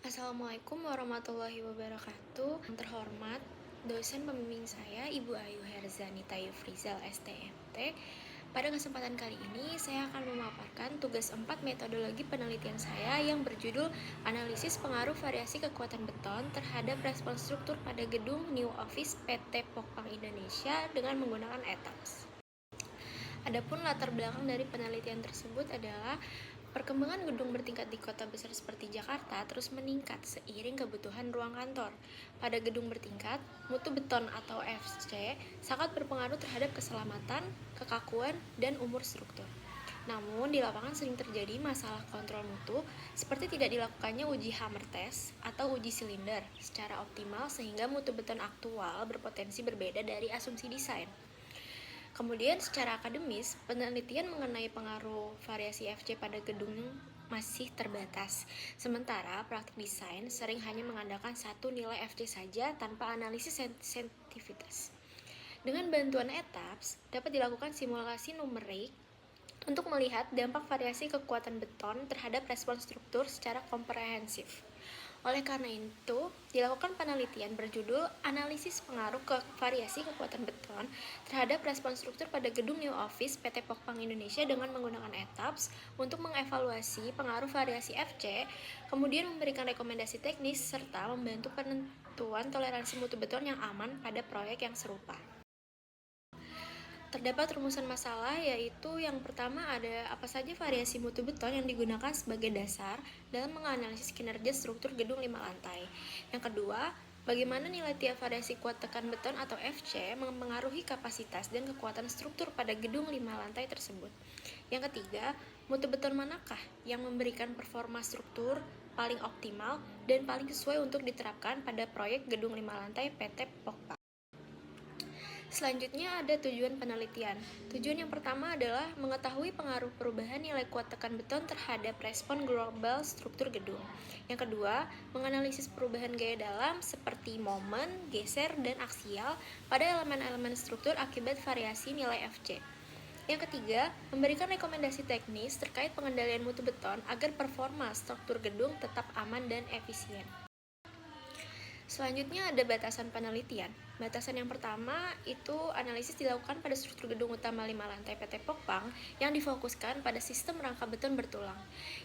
Assalamualaikum warahmatullahi wabarakatuh. Yang terhormat, dosen pembimbing saya Ibu Ayu Herzanita Yufrizal STMT. Pada kesempatan kali ini, saya akan memaparkan tugas 4 metodologi penelitian saya yang berjudul Analisis Pengaruh Variasi Kekuatan Beton terhadap Respons Struktur pada Gedung New Office PT Pokpang Indonesia dengan menggunakan ETAPS. Adapun latar belakang dari penelitian tersebut adalah perkembangan gedung bertingkat di kota besar seperti Jakarta terus meningkat seiring kebutuhan ruang kantor. Pada gedung bertingkat, mutu beton atau FC sangat berpengaruh terhadap keselamatan, kekakuan, dan umur struktur. Namun, di lapangan sering terjadi masalah kontrol mutu seperti tidak dilakukannya uji hammer test atau uji silinder secara optimal sehingga mutu beton aktual berpotensi berbeda dari asumsi desain. Kemudian secara akademis, penelitian mengenai pengaruh variasi FC pada gedung masih terbatas. Sementara praktik desain sering hanya mengandalkan satu nilai FC saja tanpa analisis sensitivitas. Dengan bantuan ETAPS, dapat dilakukan simulasi numerik untuk melihat dampak variasi kekuatan beton terhadap respons struktur secara komprehensif. Oleh karena itu, dilakukan penelitian berjudul Analisis Pengaruh Variasi Kekuatan Beton terhadap Respons Struktur pada Gedung New Office PT Pokpang Indonesia dengan menggunakan ETAPS untuk mengevaluasi pengaruh variasi FC, kemudian memberikan rekomendasi teknis serta membantu penentuan toleransi mutu beton yang aman pada proyek yang serupa. Terdapat rumusan masalah, yaitu yang pertama ada apa saja variasi mutu beton yang digunakan sebagai dasar dalam menganalisis kinerja struktur gedung 5 lantai. Yang kedua, bagaimana nilai tiap variasi kuat tekan beton atau FC mempengaruhi kapasitas dan kekuatan struktur pada gedung 5 lantai tersebut. Yang ketiga, mutu beton manakah yang memberikan performa struktur paling optimal dan paling sesuai untuk diterapkan pada proyek gedung 5 lantai PT Pokpang. Selanjutnya ada tujuan penelitian. Tujuan yang pertama adalah mengetahui pengaruh perubahan nilai kuat tekan beton terhadap respon global struktur gedung. Yang kedua, menganalisis perubahan gaya dalam seperti momen, geser, dan aksial pada elemen-elemen struktur akibat variasi nilai FC. Yang ketiga, memberikan rekomendasi teknis terkait pengendalian mutu beton agar performa struktur gedung tetap aman dan efisien. Selanjutnya ada batasan penelitian. Batasan yang pertama itu analisis dilakukan pada struktur gedung utama 5 lantai PT Pokpang yang difokuskan pada sistem rangka beton bertulang.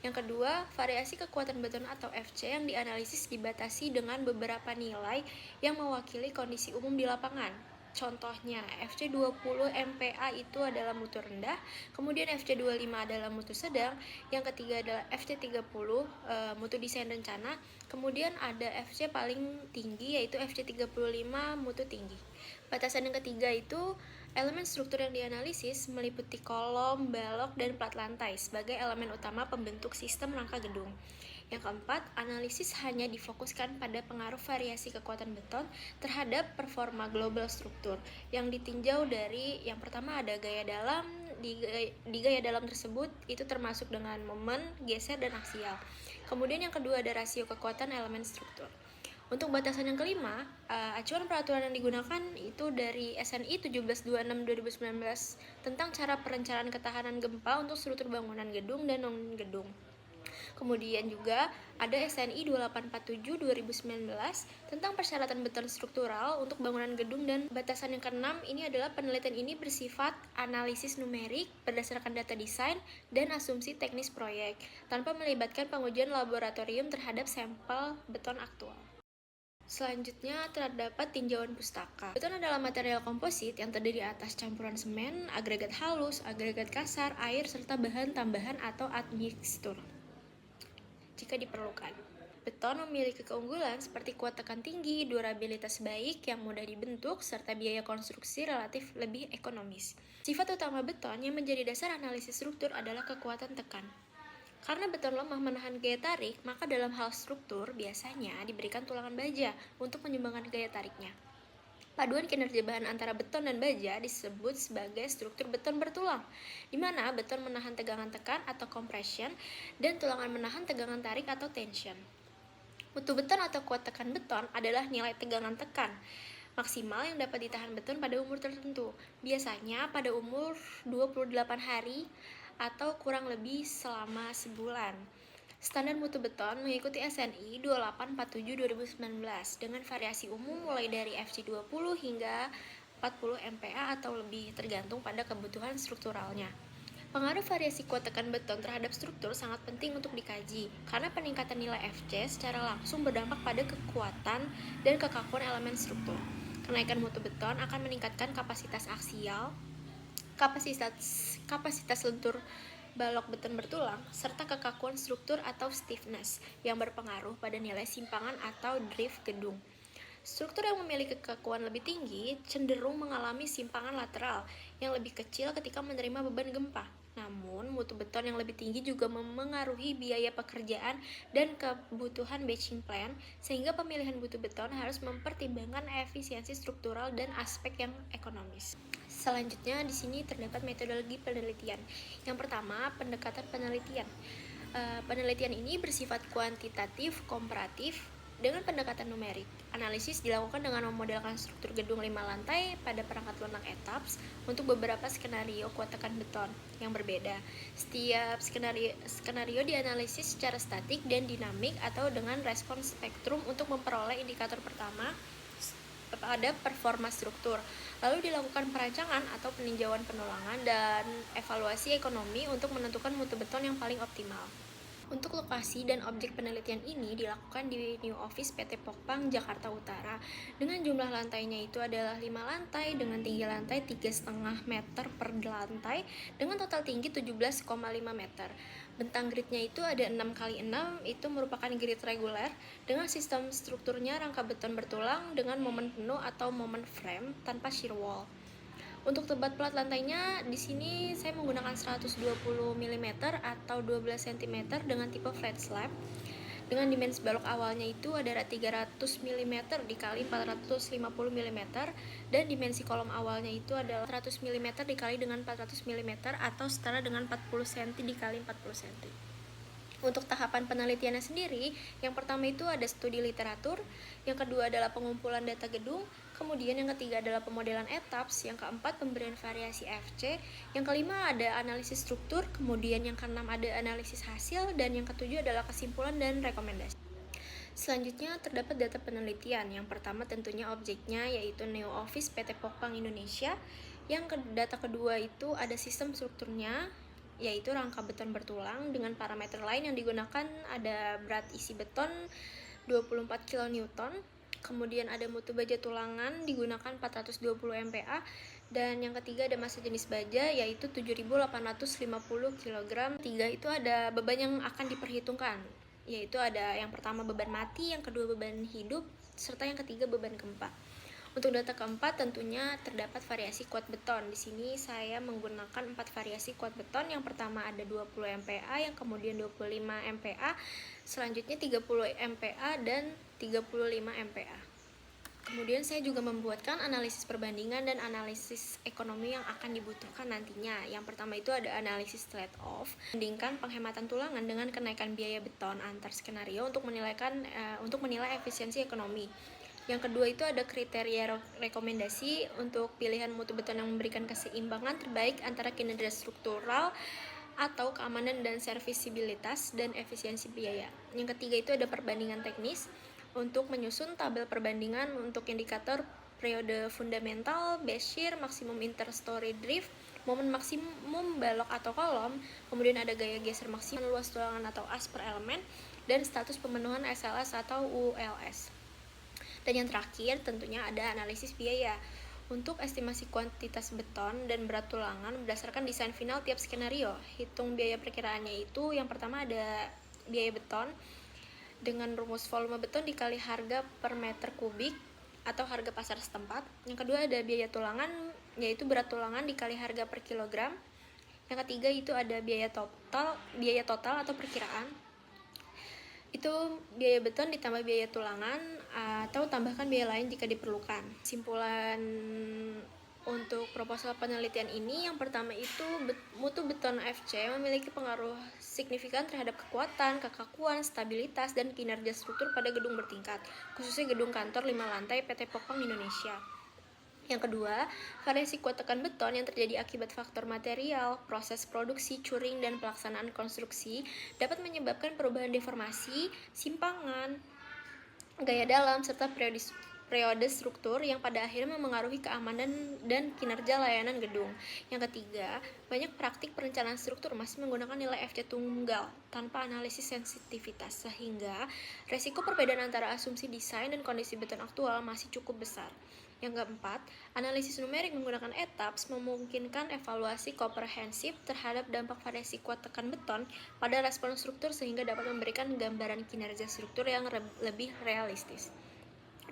Yang kedua, variasi kekuatan beton atau FC yang dianalisis dibatasi dengan beberapa nilai yang mewakili kondisi umum di lapangan. Contohnya, FC 20 MPa itu adalah mutu rendah, kemudian FC 25 adalah mutu sedang, yang ketiga adalah FC 30 mutu desain rencana, kemudian ada FC paling tinggi yaitu FC 35 mutu tinggi. Batasan yang ketiga itu elemen struktur yang dianalisis meliputi kolom, balok, dan plat lantai sebagai elemen utama pembentuk sistem rangka gedung. Yang keempat, analisis hanya difokuskan pada pengaruh variasi kekuatan beton terhadap performa global struktur yang ditinjau dari yang pertama ada gaya dalam. Di gaya dalam tersebut itu termasuk dengan momen, geser, dan aksial. Kemudian yang kedua ada rasio kekuatan elemen struktur. Untuk batasan yang kelima, acuan peraturan yang digunakan itu dari SNI 1726/2019 tentang cara perencanaan ketahanan gempa untuk struktur bangunan gedung dan non-gedung. Kemudian juga ada SNI 2847/2019 tentang persyaratan beton struktural untuk bangunan gedung, dan batasan yang keenam ini adalah penelitian ini bersifat analisis numerik berdasarkan data desain dan asumsi teknis proyek tanpa melibatkan pengujian laboratorium terhadap sampel beton aktual. Selanjutnya terdapat tinjauan pustaka. Beton adalah material komposit yang terdiri atas campuran semen, agregat halus, agregat kasar, air, serta bahan tambahan atau admixtur jika diperlukan. Beton memiliki keunggulan seperti kuat tekan tinggi, durabilitas baik yang mudah dibentuk, serta biaya konstruksi relatif lebih ekonomis. Sifat utama beton yang menjadi dasar analisis struktur adalah kekuatan tekan. Karena beton lemah menahan gaya tarik, maka dalam hal struktur biasanya diberikan tulangan baja untuk menyumbangkan gaya tariknya. Paduan kinerja bahan antara beton dan baja disebut sebagai struktur beton bertulang, di mana beton menahan tegangan tekan atau compression dan tulangan menahan tegangan tarik atau tension. Mutu beton atau kuat tekan beton adalah nilai tegangan tekan maksimal yang dapat ditahan beton pada umur tertentu, biasanya pada umur 28 hari atau kurang lebih selama sebulan. Standar mutu beton mengikuti SNI 2847/2019 dengan variasi umum mulai dari FC20 hingga 40 MPa atau lebih tergantung pada kebutuhan strukturalnya. Pengaruh variasi kuat tekan beton terhadap struktur sangat penting untuk dikaji, karena peningkatan nilai FC secara langsung berdampak pada kekuatan dan kekakuan elemen struktur. Kenaikan mutu beton akan meningkatkan kapasitas aksial, kapasitas lentur balok beton bertulang, serta kekakuan struktur atau stiffness yang berpengaruh pada nilai simpangan atau drift gedung. Struktur yang memiliki kekakuan lebih tinggi cenderung mengalami simpangan lateral yang lebih kecil ketika menerima beban gempa. Namun, mutu beton yang lebih tinggi juga memengaruhi biaya pekerjaan dan kebutuhan batching plan, sehingga pemilihan mutu beton harus mempertimbangkan efisiensi struktural dan aspek yang ekonomis. Selanjutnya, di sini terdapat metodologi penelitian. Yang pertama, pendekatan penelitian. Penelitian ini bersifat kuantitatif, komparatif, dengan pendekatan numerik. Analisis dilakukan dengan memodelkan struktur gedung 5 lantai pada perangkat lunak etaps untuk beberapa skenario kuat tekan beton yang berbeda. Setiap skenario dianalisis secara statik dan dinamik atau dengan respons spektrum untuk memperoleh indikator pertama pada performa struktur. Lalu dilakukan perancangan atau peninjauan penulangan dan evaluasi ekonomi untuk menentukan mutu beton yang paling optimal. Untuk lokasi dan objek penelitian ini dilakukan di New Office PT Pokpang, Jakarta Utara, dengan jumlah lantainya itu adalah 5 lantai dengan tinggi lantai 3,5 meter per lantai dengan total tinggi 17,5 meter. Bentang gridnya itu ada 6x6, itu merupakan grid reguler dengan sistem strukturnya rangka beton bertulang dengan momen penuh atau momen frame tanpa shear wall. Untuk tebat plat lantainya, di sini saya menggunakan 120 mm atau 12 cm dengan tipe flat slab. Dengan dimensi balok awalnya itu adalah 300 mm dikali 450 mm dan dimensi kolom awalnya itu adalah 100 mm dikali dengan 400 mm atau setara dengan 40 cm dikali 40 cm. Untuk tahapan penelitiannya sendiri, yang pertama itu ada studi literatur, yang kedua adalah pengumpulan data gedung, kemudian yang ketiga adalah pemodelan etaps, yang keempat pemberian variasi FC, yang kelima ada analisis struktur, kemudian yang keenam ada analisis hasil, dan yang ketujuh adalah kesimpulan dan rekomendasi. Selanjutnya terdapat data penelitian. Yang pertama tentunya objeknya yaitu New Office PT Pokpang Indonesia. Data kedua itu ada sistem strukturnya, yaitu rangka beton bertulang dengan parameter lain yang digunakan ada berat isi beton 24 kN, kemudian ada mutu baja tulangan digunakan 420 MPa, dan yang ketiga ada massa jenis baja yaitu 7.850 kg. Tiga itu ada beban yang akan diperhitungkan, yaitu ada yang pertama beban mati, yang kedua beban hidup, serta yang ketiga beban gempa. Untuk data keempat tentunya terdapat variasi kuat beton. Di sini saya menggunakan 4 variasi kuat beton. Yang pertama ada 20 MPa, yang kemudian 25 MPa, selanjutnya 30 MPa dan 35 MPa. Kemudian saya juga membuatkan analisis perbandingan dan analisis ekonomi yang akan dibutuhkan nantinya. Yang pertama itu ada analisis trade-off, bandingkan penghematan tulangan dengan kenaikan biaya beton antar skenario untuk menilai efisiensi ekonomi. Yang kedua itu ada kriteria rekomendasi untuk pilihan mutu beton yang memberikan keseimbangan terbaik antara kinerja struktural atau keamanan dan servisibilitas dan efisiensi biaya. Yang ketiga itu ada perbandingan teknis untuk menyusun tabel perbandingan untuk indikator periode fundamental, base shear, maksimum interstory drift, momen maksimum balok atau kolom, kemudian ada gaya geser maksimum, luas tulangan atau as per elemen, dan status pemenuhan SLS atau ULS. Dan yang terakhir tentunya ada analisis biaya untuk estimasi kuantitas beton dan berat tulangan berdasarkan desain final tiap skenario. Hitung biaya perkiraannya itu yang pertama ada biaya beton dengan rumus volume beton dikali harga per meter kubik atau harga pasar setempat. Yang kedua ada biaya tulangan, yaitu berat tulangan dikali harga per kilogram. Yang ketiga itu ada biaya total atau perkiraan. Itu biaya beton ditambah biaya tulangan atau tambahkan biaya lain jika diperlukan. Simpulan untuk proposal penelitian ini, yang pertama itu mutu beton FC memiliki pengaruh signifikan terhadap kekuatan, kekakuan, stabilitas, dan kinerja struktur pada gedung bertingkat, khususnya gedung kantor 5 lantai PT Pokpang Indonesia. Yang kedua, variasi kuat tekan beton yang terjadi akibat faktor material, proses produksi, curing, dan pelaksanaan konstruksi dapat menyebabkan perubahan deformasi, simpangan, gaya dalam, serta periode struktur yang pada akhirnya memengaruhi keamanan dan kinerja layanan gedung. Yang ketiga, banyak praktik perencanaan struktur masih menggunakan nilai FC tunggal tanpa analisis sensitivitas, sehingga resiko perbedaan antara asumsi desain dan kondisi beton aktual masih cukup besar. Yang keempat, analisis numerik menggunakan etaps memungkinkan evaluasi komprehensif terhadap dampak variasi kuat tekan beton pada respon struktur sehingga dapat memberikan gambaran kinerja struktur yang lebih realistis.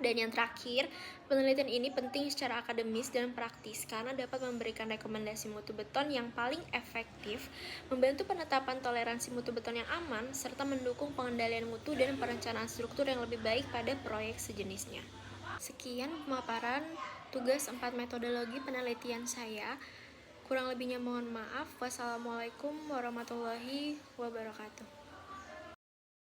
Dan yang terakhir, penelitian ini penting secara akademis dan praktis karena dapat memberikan rekomendasi mutu beton yang paling efektif, membantu penetapan toleransi mutu beton yang aman, serta mendukung pengendalian mutu dan perencanaan struktur yang lebih baik pada proyek sejenisnya. Sekian pemaparan tugas 4 metodologi penelitian saya. Kurang lebihnya mohon maaf. Wassalamualaikum warahmatullahi wabarakatuh.